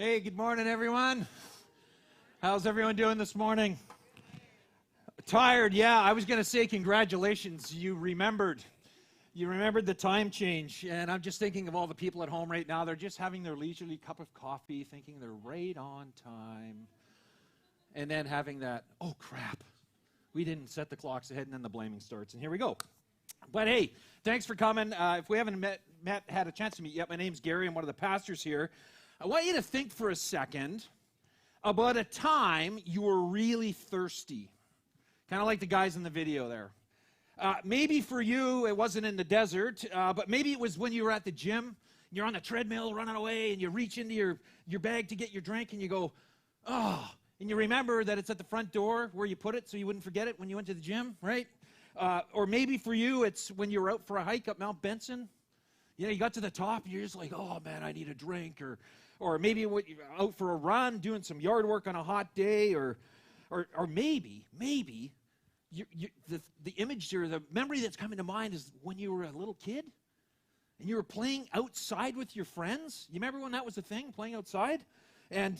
Hey, good morning, everyone. How's everyone doing this morning? Tired, yeah. I was going to say congratulations. You remembered. You remembered the time change. And I'm just thinking of all the people at home right now. They're just having their leisurely cup of coffee, thinking they're right on time. And then having that, oh, crap. We didn't set the clocks ahead, and then the blaming starts. And here we go. But hey, thanks for coming. If we haven't had a chance to meet yet, my name's Garry. I'm one of the pastors here. I want you to think for a second about a time you were really thirsty. Kind of like the guys in the video there. Maybe for you, it wasn't in the desert, but maybe it was when you were at the gym. You're on the treadmill running away, and you reach into your bag to get your drink, and you go, oh, and you remember that it's at the front door where you put it so you wouldn't forget it when you went to the gym, right? Or maybe for you, it's when you were out for a hike up Mount Benson. You know, you got to the top, and you're just like, oh, man, I need a drink. Or maybe you're out for a run, doing some yard work on a hot day. Or maybe the image or the memory that's coming to mind is when you were a little kid, and you were playing outside with your friends. You remember when that was a thing, playing outside? And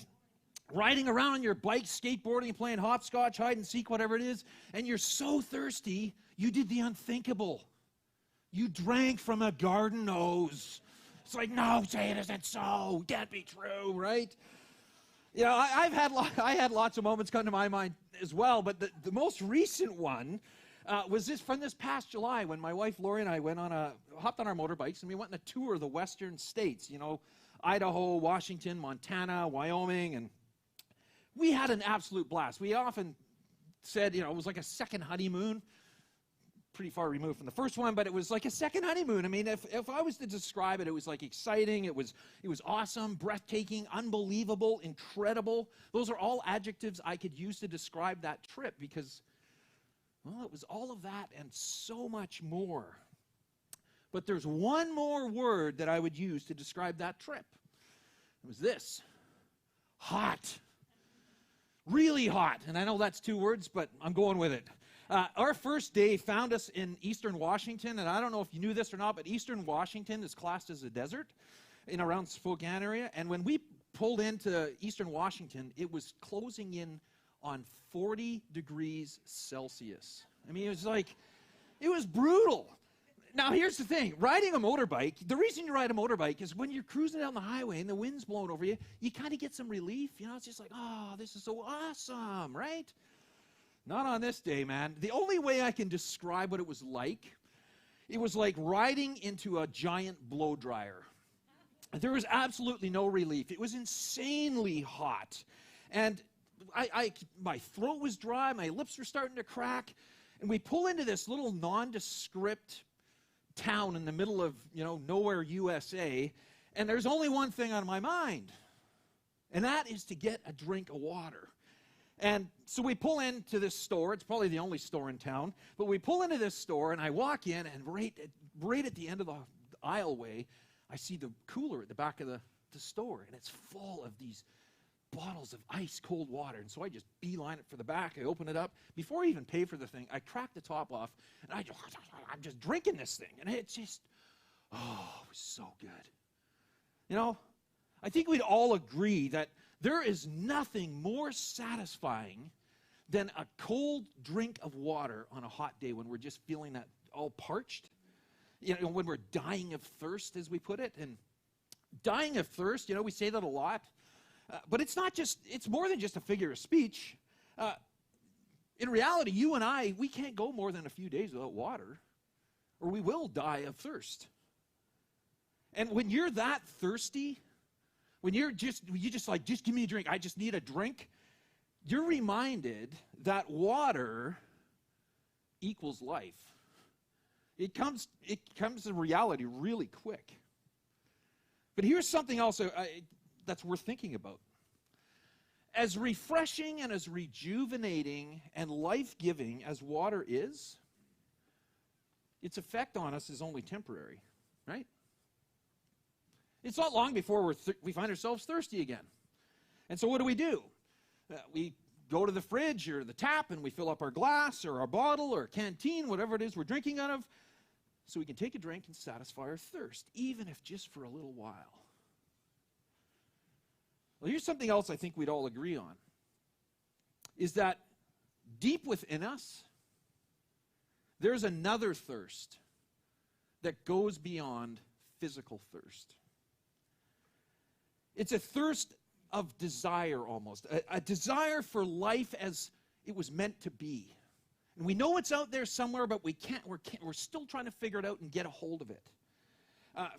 riding around on your bike, skateboarding, playing hopscotch, hide and seek, whatever it is, and you're so thirsty, you did the unthinkable. You drank from a garden hose. It's like, no, say it isn't so. Can't be true, right? You know, I had lots of moments come to my mind as well, but the most recent one was from this past July when my wife Lori and I hopped on our motorbikes and we went on a tour of the western states, you know, Idaho, Washington, Montana, Wyoming, and we had an absolute blast. We often said, you know, it was like a second honeymoon. Pretty far removed from the first one, but it was like a second honeymoon. I mean, if I was to describe it, it was like exciting, it was awesome, breathtaking, unbelievable, incredible. Those are all adjectives I could use to describe that trip because, well, it was all of that and so much more. But there's one more word that I would use to describe that trip. It was this: hot. Really hot. And I know that's two words, but I'm going with it. Our first day found us in eastern Washington, and I don't know if you knew this or not, but eastern Washington is classed as a desert in around Spokane area. And when we pulled into eastern Washington, it was closing in on 40 degrees Celsius. I mean, it was brutal. Now, here's the thing. Riding a motorbike, the reason you ride a motorbike is when you're cruising down the highway and the wind's blowing over you, you kind of get some relief. You know, it's just like, oh, this is so awesome, right? Not on this day, man. The only way I can describe what it was like riding into a giant blow dryer. There was absolutely no relief. It was insanely hot. And my throat was dry, my lips were starting to crack, and we pull into this little nondescript town in the middle of, you know, nowhere, USA, and there's only one thing on my mind, and that is to get a drink of water. And so we pull into this store. It's probably the only store in town. But we pull into this store, and I walk in, and right at the end of the aisleway, I see the cooler at the back of the store, and it's full of these bottles of ice-cold water. And so I just beeline it for the back. I open it up. Before I even pay for the thing, I crack the top off, and I'm just drinking this thing. And it's just, oh, it was so good. You know, I think we'd all agree that there is nothing more satisfying than a cold drink of water on a hot day when we're just feeling that all parched. You know, when we're dying of thirst, as we put it. And dying of thirst, you know, we say that a lot. But it's more than just a figure of speech. In reality, you and I, we can't go more than a few days without water, or we will die of thirst. And when you're that thirsty, when you just like, just give me a drink, I just need a drink, you're reminded that water equals life. It comes to reality really quick. But here's something else that's worth thinking about. As refreshing and as rejuvenating and life-giving as water is, its effect on us is only temporary, right? It's not long before we find ourselves thirsty again. And so what do? We go to the fridge or the tap and we fill up our glass or our bottle or canteen, whatever it is we're drinking out of, so we can take a drink and satisfy our thirst, even if just for a little while. Well, here's something else I think we'd all agree on, is that deep within us, there's another thirst that goes beyond physical thirst. It's a thirst of desire almost, a desire for life as it was meant to be. And we know it's out there somewhere, but we're still trying to figure it out and get a hold of it.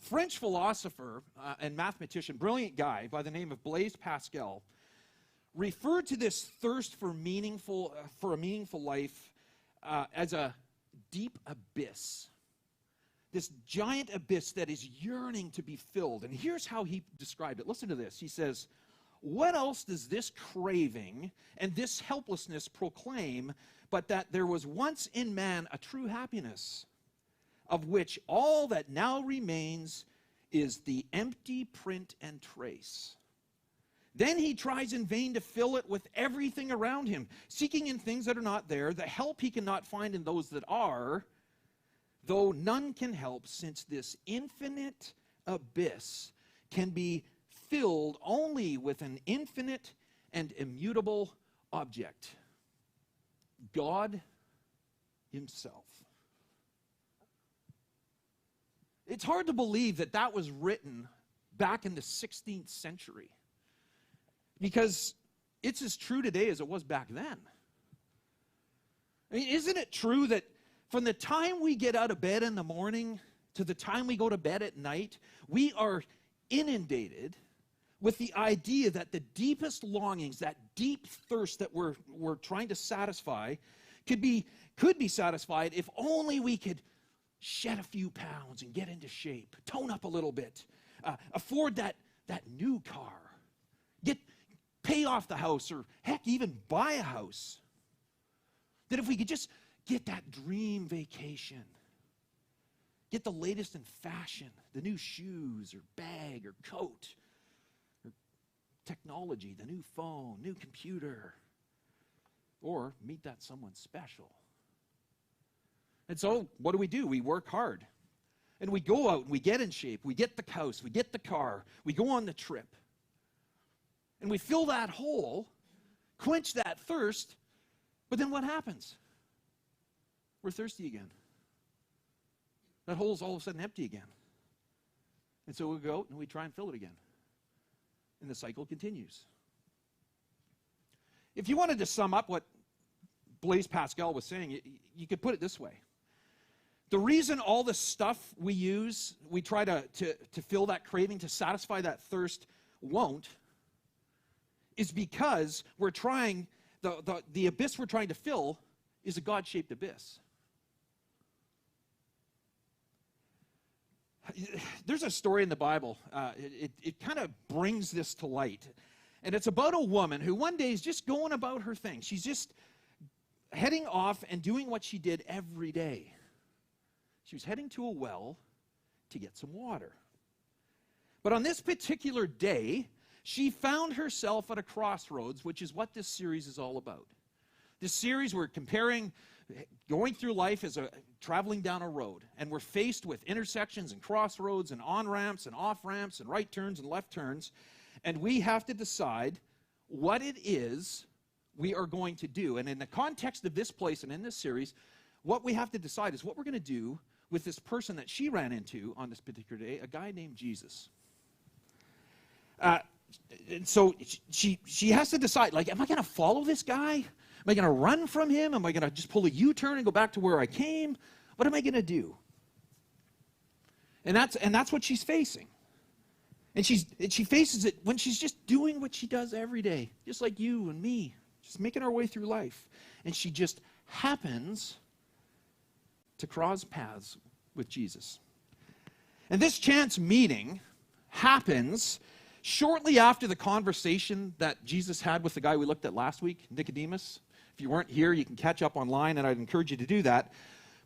French philosopher and mathematician, brilliant guy by the name of Blaise Pascal, referred to this thirst for a meaningful life as a deep abyss. This giant abyss that is yearning to be filled. And here's how he described it. Listen to this. He says, "What else does this craving and this helplessness proclaim but that there was once in man a true happiness, of which all that now remains is the empty print and trace. Then he tries in vain to fill it with everything around him, seeking in things that are not there, the help he cannot find in those that are, though none can help, since this infinite abyss can be filled only with an infinite and immutable object, God himself." It's hard to believe that that was written back in the 16th century, because it's as true today as it was back then. I mean, isn't it true that from the time we get out of bed in the morning to the time we go to bed at night, we are inundated with the idea that the deepest longings, that deep thirst that we're trying to satisfy, could be satisfied if only we could shed a few pounds and get into shape, tone up a little bit, afford that new car, pay off the house, or heck, even buy a house. That if we could just get that dream vacation, get the latest in fashion, the new shoes or bag or coat, or technology, the new phone, new computer, or meet that someone special. And so what do? We work hard. And we go out and we get in shape. We get the house. We get the car. We go on the trip. And we fill that hole, quench that thirst, but then what happens? We're thirsty again. That hole's all of a sudden empty again. And so we go out and we try and fill it again. And the cycle continues. If you wanted to sum up what Blaise Pascal was saying, you could put it this way. The reason all the stuff we use, we try to fill that craving, to satisfy that thirst, won't, is because we're trying, the abyss we're trying to fill is a God-shaped abyss. There's a story in the Bible. It kind of brings this to light. And it's about a woman who one day is just going about her thing. She's just heading off and doing what she did every day. She was heading to a well to get some water. But on this particular day, she found herself at a crossroads, which is what this series is all about. This series, we're comparing going through life as traveling down a road, and we're faced with intersections and crossroads and on-ramps and off-ramps and right turns and left turns, and we have to decide what it is we are going to do. And in the context of this place and in this series, what we have to decide is what we're going to do with this person that she ran into on this particular day, a guy named Jesus. And so she has to decide, like, am I going to follow this guy? Am I going to run from him? Am I going to just pull a U-turn and go back to where I came? What am I going to do? And that's what she's facing. And she faces it when she's just doing what she does every day, just like you and me, just making our way through life. And she just happens to cross paths with Jesus. And this chance meeting happens shortly after the conversation that Jesus had with the guy we looked at last week, Nicodemus. If you weren't here, you can catch up online, and I'd encourage you to do that.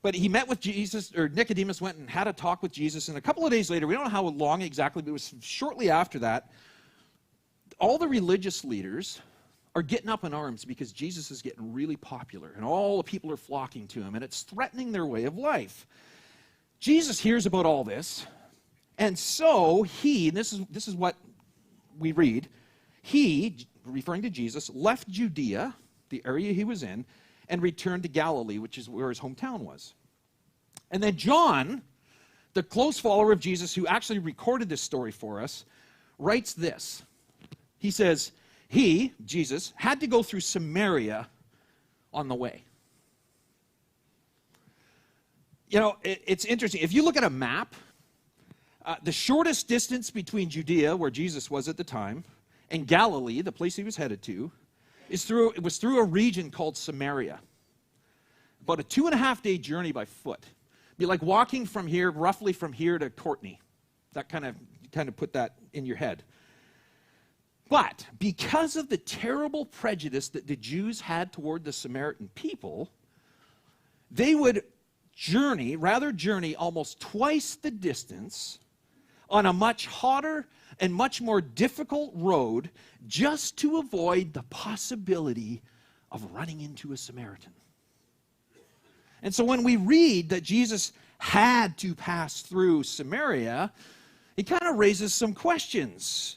But he met with Jesus, or Nicodemus went and had a talk with Jesus, and a couple of days later, we don't know how long exactly, but it was shortly after that, all the religious leaders are getting up in arms because Jesus is getting really popular, and all the people are flocking to him, and it's threatening their way of life. Jesus hears about all this, and so this is what we read, he, referring to Jesus, left Judea, the area he was in, and returned to Galilee, which is where his hometown was. And then John, the close follower of Jesus who actually recorded this story for us, writes this. He says, he, Jesus, had to go through Samaria on the way. You know, it's interesting. If you look at a map, the shortest distance between Judea, where Jesus was at the time, and Galilee, the place he was headed to, it was through a region called Samaria. About a 2.5-day journey by foot. It'd be like walking from here, roughly from here to Courtney. That kind of put that in your head. But because of the terrible prejudice that the Jews had toward the Samaritan people, they would journey almost twice the distance on a much hotter and much more difficult road just to avoid the possibility of running into a Samaritan. And so when we read that Jesus had to pass through Samaria, it kind of raises some questions,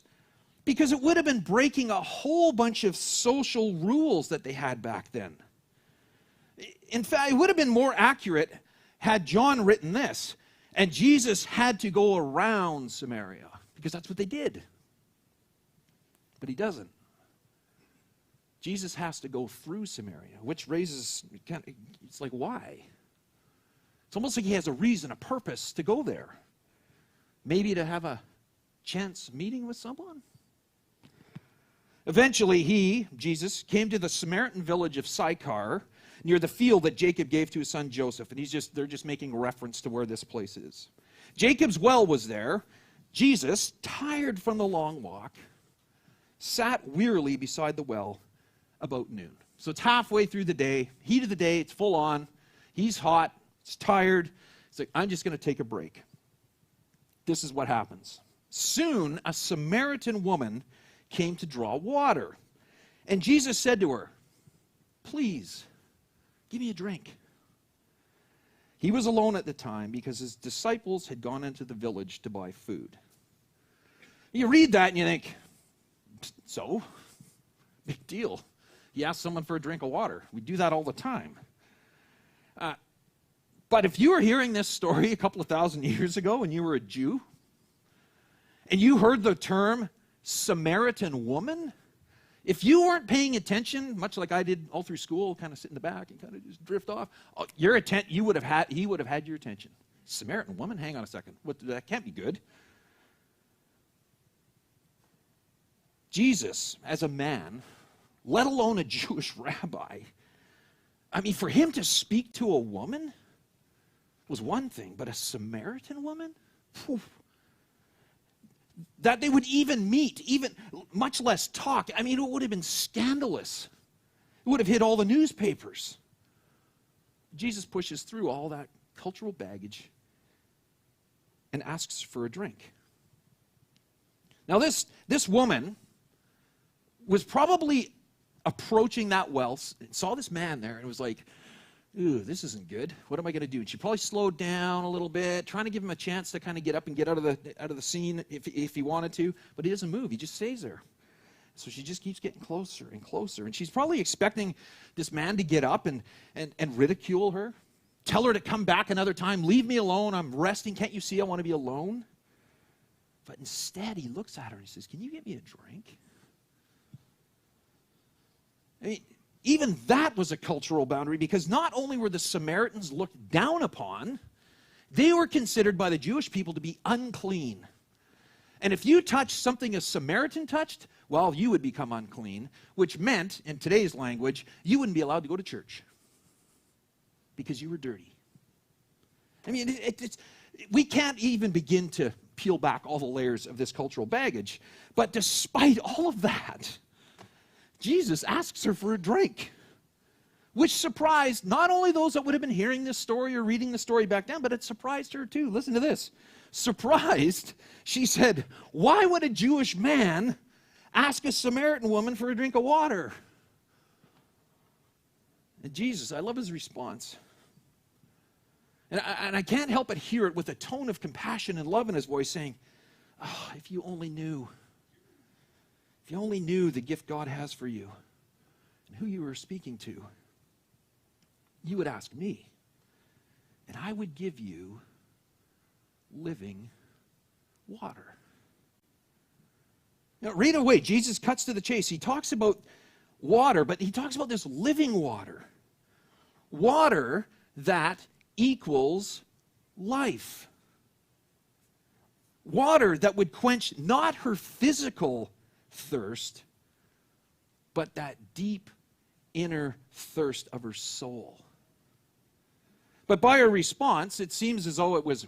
because it would have been breaking a whole bunch of social rules that they had back then. In fact, it would have been more accurate had John written this, and Jesus had to go around Samaria, because that's what they did. But he doesn't. Jesus has to go through Samaria, which raises, it's like, why? It's almost like he has a reason, a purpose to go there. Maybe to have a chance meeting with someone. Eventually he, Jesus, came to the Samaritan village of Sychar, near the field that Jacob gave to his son Joseph. And they're just making reference to where this place is. Jacob's well was there. Jesus, tired from the long walk, sat wearily beside the well about noon. So it's halfway through the day, heat of the day, it's full on. He's hot, he's tired. He's like, I'm just going to take a break. This is what happens. Soon a Samaritan woman came to draw water. And Jesus said to her, please, give me a drink. He was alone at the time because his disciples had gone into the village to buy food. You read that and you think, so? Big deal. He asked someone for a drink of water. We do that all the time. But if you were hearing this story a couple of thousand years ago and you were a Jew, and you heard the term Samaritan woman, if you weren't paying attention, much like I did all through school, kind of sit in the back and kind of just drift off, he would have had your attention. Samaritan woman? Hang on a second. That can't be good. Jesus, as a man, let alone a Jewish rabbi, I mean, for him to speak to a woman was one thing, but a Samaritan woman? Whew. That they would even meet, even much less talk. I mean, it would have been scandalous. It would have hit all the newspapers. Jesus pushes through all that cultural baggage and asks for a drink. Now, this woman was probably approaching that well, saw this man there, and was like, ooh, this isn't good. What am I going to do? And she probably slowed down a little bit, trying to give him a chance to kind of get up and get out of the scene if he wanted to. But he doesn't move. He just stays there. So she just keeps getting closer and closer. And she's probably expecting this man to get up and ridicule her, tell her to come back another time. Leave me alone. I'm resting. Can't you see I want to be alone? But instead, he looks at her and he says, can you get me a drink? I mean, even that was a cultural boundary, because not only were the Samaritans looked down upon, they were considered by the Jewish people to be unclean. And if you touched something a Samaritan touched, well, you would become unclean, which meant, in today's language, you wouldn't be allowed to go to church because you were dirty. I mean, we can't even begin to peel back all the layers of this cultural baggage. But despite all of that, Jesus asks her for a drink, which surprised not only those that would have been hearing this story or reading the story back then, but it surprised her too. Listen to this. Surprised, she said, why would a Jewish man ask a Samaritan woman for a drink of water? And Jesus, I love his response. And I can't help but hear it with a tone of compassion and love in his voice, saying, oh, if you only knew. If you only knew the gift God has for you and who you were speaking to, you would ask me, and I would give you living water. Now, right away, Jesus cuts to the chase. He talks about water, but he talks about this living water. Water that equals life. Water that would quench not her physical thirst, but that deep inner thirst of her soul. But by her response, it seems as though it was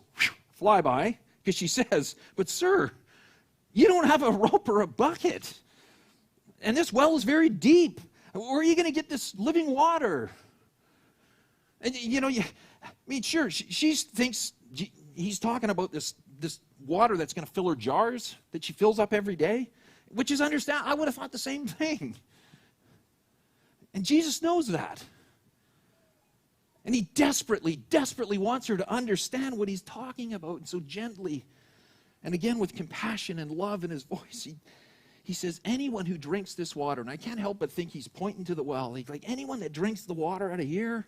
flyby, because she says, "But sir, you don't have a rope or a bucket. And this well is very deep. Where are you going to get this living water?" And sure, she thinks he's talking about this water that's going to fill her jars that she fills up every day, which is understandable. I would have thought the same thing. And Jesus knows that. And he desperately, desperately wants her to understand what he's talking about. And so gently, and again with compassion and love in his voice, he says, anyone who drinks this water, and I can't help but think he's pointing to the well. He's like, anyone that drinks the water out of here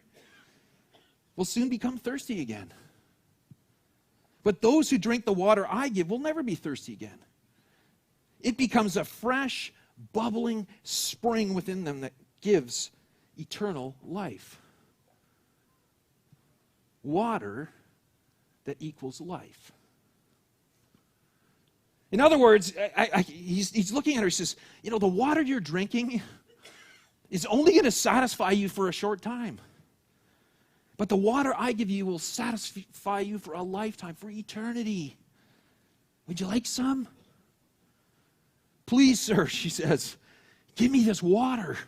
will soon become thirsty again. But those who drink the water I give will never be thirsty again. It becomes a fresh, bubbling spring within them that gives eternal life. Water that equals life. In other words, he's looking at her. He says, the water you're drinking is only going to satisfy you for a short time. But the water I give you will satisfy you for a lifetime, for eternity. Would you like some? Please, sir, she says, give me this water.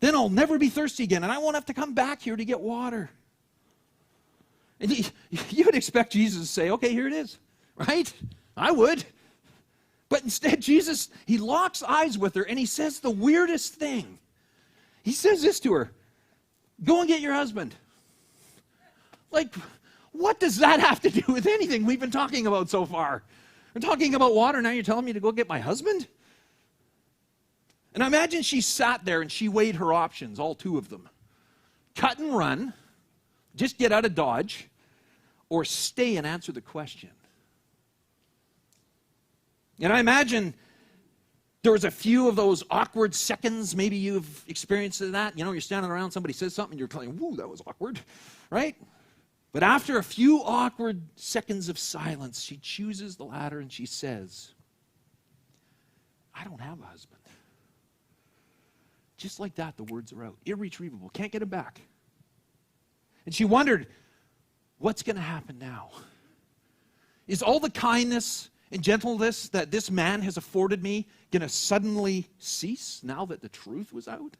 Then I'll never be thirsty again, and I won't have to come back here to get water. And you would expect Jesus to say, okay, here it is, right? I would. But instead, Jesus, he locks eyes with her, and he says the weirdest thing. He says this to her, go and get your husband. Like, what does that have to do with anything we've been talking about so far? We're talking about water, now you're telling me to go get my husband? And I imagine she sat there and she weighed her options, all two of them. Cut and run, just get out of Dodge, or stay and answer the question. And I imagine there was a few of those awkward seconds. Maybe you've experienced that. You're standing around, somebody says something, and you're going, whoa, that was awkward, right? But after a few awkward seconds of silence, she chooses the latter and she says, I don't have a husband. Just like that, the words are out. Irretrievable. Can't get it back. And she wondered, what's going to happen now? Is all the kindness and gentleness that this man has afforded me going to suddenly cease now that the truth was out?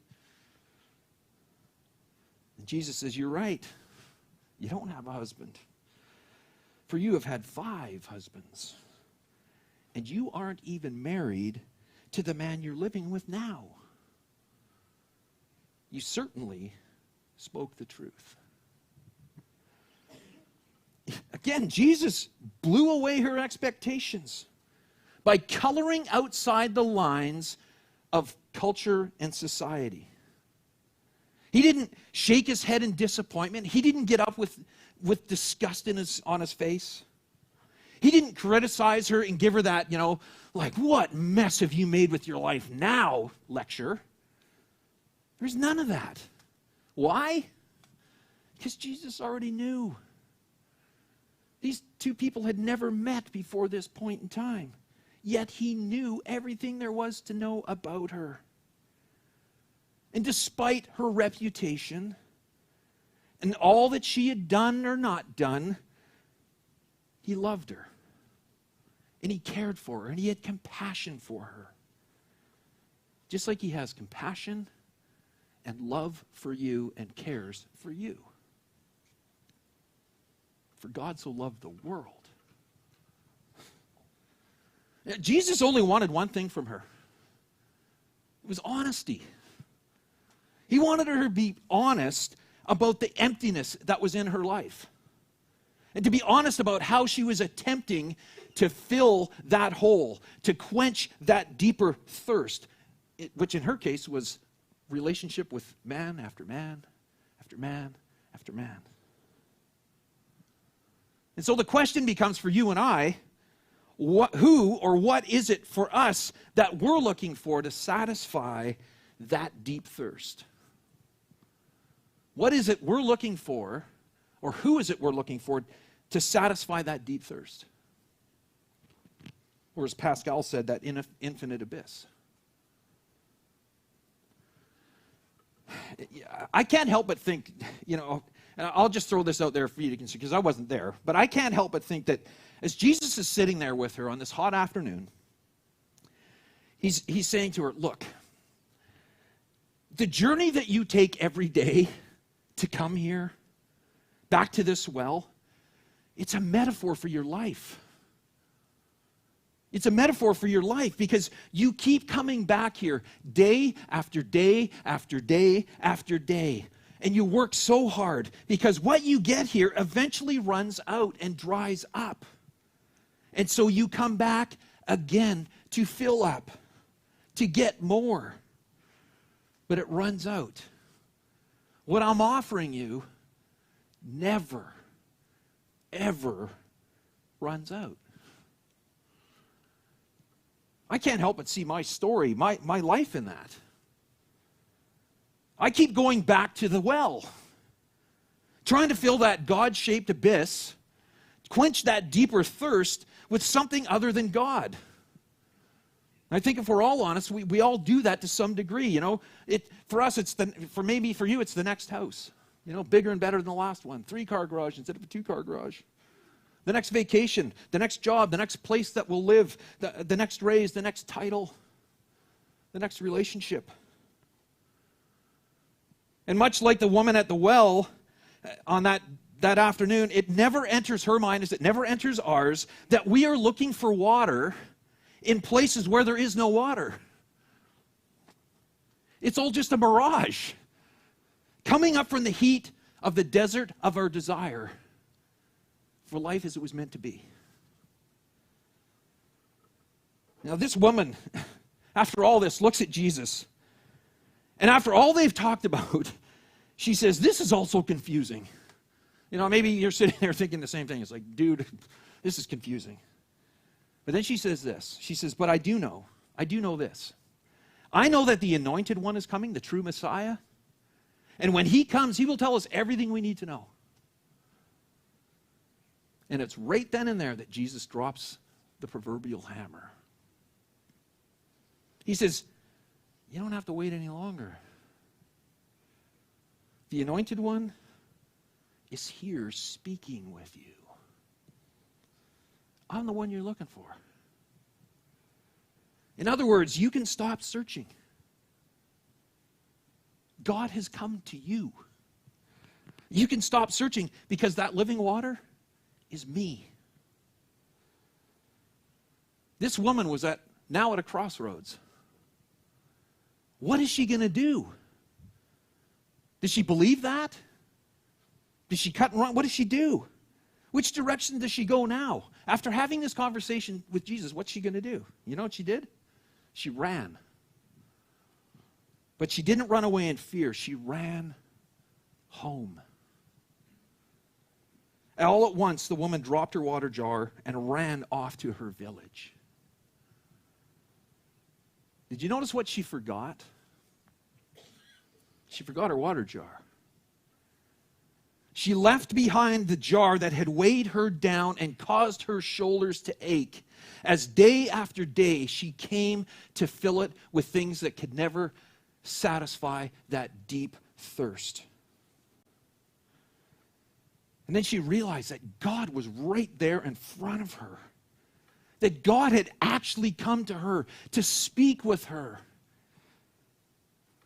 And Jesus says, you're right. You don't have a husband. For you have had 5 husbands. And you aren't even married to the man you're living with now. You certainly spoke the truth. Again, Jesus blew away her expectations by coloring outside the lines of culture and society. He didn't shake his head in disappointment. He didn't get up with disgust on his face. He didn't criticize her and give her that, like, what mess have you made with your life now lecture. There's none of that. Why? Because Jesus already knew. These two people had never met before this point in time. Yet he knew everything there was to know about her. And despite her reputation and all that she had done or not done, he loved her. And he cared for her. And he had compassion for her. Just like he has compassion and love for you and cares for you. For God so loved the world. Jesus only wanted one thing from her. It was honesty. He wanted her to be honest about the emptiness that was in her life. And to be honest about how she was attempting to fill that hole, to quench that deeper thirst, which in her case was relationship with man after man after man after man. And so the question becomes for you and I, who or what is it for us that we're looking for to satisfy that deep thirst? What is it we're looking for, or who is it we're looking for to satisfy that deep thirst? Or as Pascal said, that infinite abyss. I can't help but think, and I'll just throw this out there for you to consider, because I wasn't there, but I can't help but think that as Jesus is sitting there with her on this hot afternoon, he's saying to her, look, the journey that you take every day to come here, back to this well, it's a metaphor for your life. It's a metaphor for your life because you keep coming back here day after day after day after day. And you work so hard because what you get here eventually runs out and dries up. And so you come back again to fill up, to get more. But it runs out. What I'm offering you never, ever runs out. I can't help but see my story, my life in that. I keep going back to the well, trying to fill that God-shaped abyss, quench that deeper thirst with something other than God. I think if we're all honest, we all do that to some degree. For us, for you, it's the next house. Bigger and better than the last one. 3-car garage instead of a 2-car garage. The next vacation, the next job, the next place that we'll live, the next raise, the next title, the next relationship. And much like the woman at the well on that afternoon, it never enters her mind, as it never enters ours, that we are looking for water in places where there is no water. It's all just a mirage. Coming up from the heat of the desert of our desire for life as it was meant to be. Now this woman, after all this, looks at Jesus. And after all they've talked about, she says, this is also confusing. Maybe you're sitting there thinking the same thing. It's like, dude, this is confusing. But then she says this. She says, but I do know this. I know that the anointed one is coming, the true Messiah. And when he comes, he will tell us everything we need to know. And it's right then and there that Jesus drops the proverbial hammer. He says, you don't have to wait any longer. The anointed one is here speaking with you. I'm the one you're looking for. In other words, you can stop searching. God has come to you. You can stop searching because that living water is me. This woman was now at a crossroads. What is she going to do? Does she believe that? Does she cut and run? What does she do? Which direction does she go now? After having this conversation with Jesus, what's she going to do? You know what she did? She ran. But she didn't run away in fear. She ran home. All at once, the woman dropped her water jar and ran off to her village. Did you notice what she forgot? She forgot her water jar. She left behind the jar that had weighed her down and caused her shoulders to ache, as day after day she came to fill it with things that could never satisfy that deep thirst. And then she realized that God was right there in front of her. That God had actually come to her to speak with her.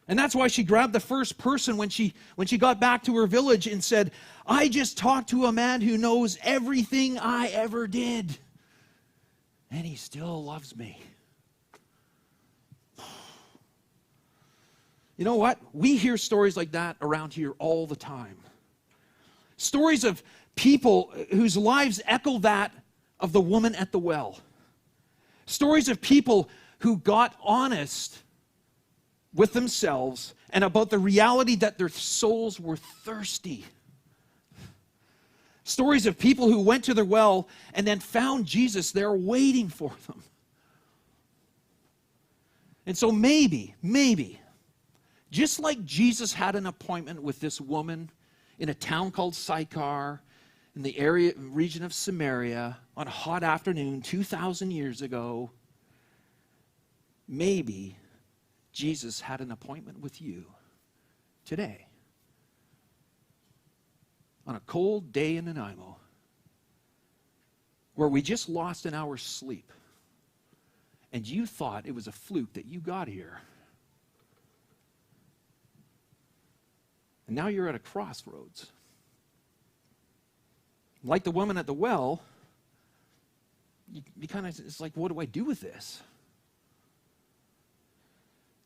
And that's why she grabbed the first person when she got back to her village and said, I just talked to a man who knows everything I ever did. And he still loves me. You know what? We hear stories like that around here all the time. Stories of people whose lives echo that of the woman at the well. Stories of people who got honest with themselves and about the reality that their souls were thirsty. Stories of people who went to the well and then found Jesus there waiting for them. And so maybe, just like Jesus had an appointment with this woman in a town called Sychar, in the region of Samaria, on a hot afternoon 2,000 years ago, maybe Jesus had an appointment with you today. On a cold day in Nanaimo, where we just lost an hour's sleep, and you thought it was a fluke that you got here. And now you're at a crossroads. Like the woman at the well, you kind of, it's like, what do I do with this?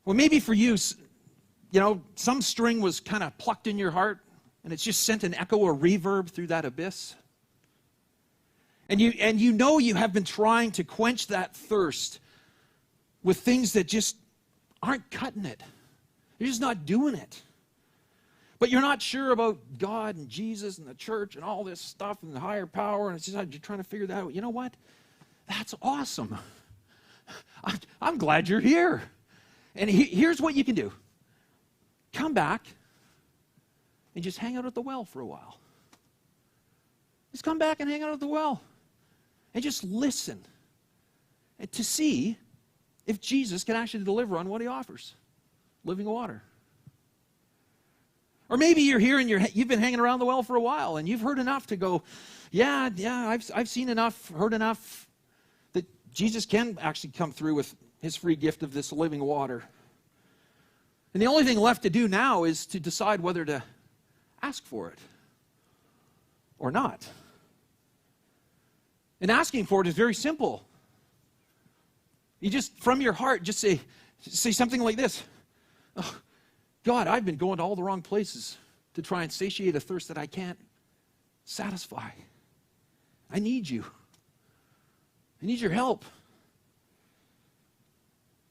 Well, maybe for you, some string was kind of plucked in your heart, and it's just sent an echo or reverb through that abyss. And you know you have been trying to quench that thirst with things that just aren't cutting it. You're just not doing it. But you're not sure about God and Jesus and the church and all this stuff and the higher power, and it's just you're trying to figure that out. You know what? That's awesome. I'm glad you're here. And here's what you can do. Come back and just hang out at the well for a while. Just come back and hang out at the well and just listen and to see if Jesus can actually deliver on what he offers, living water. Or maybe you're here and you've been hanging around the well for a while and you've heard enough to go, yeah, I've seen enough, heard enough that Jesus can actually come through with his free gift of this living water. And the only thing left to do now is to decide whether to ask for it or not. And asking for it is very simple. You just, from your heart, just say something like this. Oh, God, I've been going to all the wrong places to try and satiate a thirst that I can't satisfy. I need you. I need your help.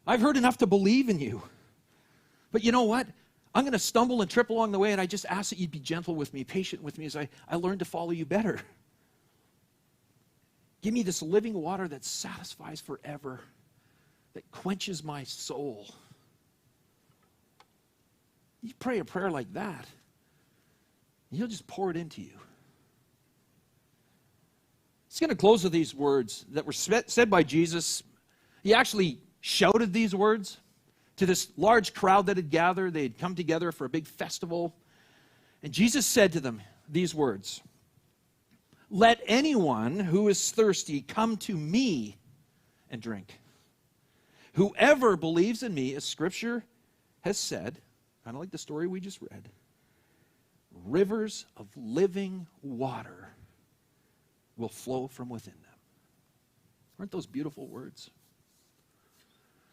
I've heard enough to believe in you. But you know what? I'm going to stumble and trip along the way, and I just ask that you'd be gentle with me, patient with me as I learn to follow you better. Give me this living water that satisfies forever, that quenches my soul. You pray a prayer like that, and he'll just pour it into you. It's going to close with these words that were said by Jesus. He actually shouted these words to this large crowd that had gathered. They had come together for a big festival. And Jesus said to them these words, "Let anyone who is thirsty come to me and drink. Whoever believes in me, as Scripture has said," kind of like the story we just read, "rivers of living water will flow from within them." Aren't those beautiful words?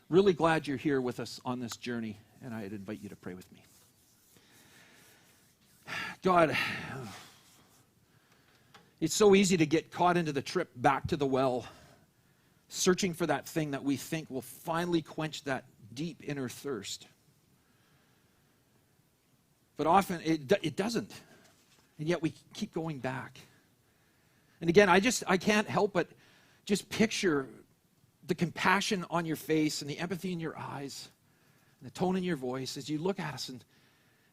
Really glad you're here with us on this journey, and I'd invite you to pray with me. God, it's so easy to get caught into the trip back to the well, searching for that thing that we think will finally quench that deep inner thirst. But often it doesn't, and yet we keep going back. And again, I can't help but just picture the compassion on your face and the empathy in your eyes and the tone in your voice as you look at us and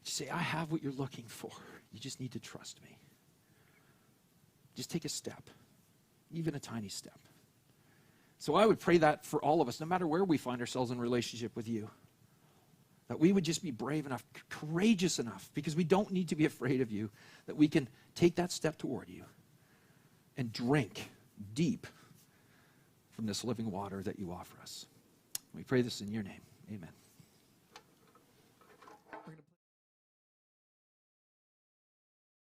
you say, "I have what you're looking for. You just need to trust me." Just take a step, even a tiny step. So I would pray that for all of us, no matter where we find ourselves in relationship with you, that we would just be brave enough, courageous enough, because we don't need to be afraid of you, that we can take that step toward you and drink deep from this living water that you offer us. We pray this in your name. Amen.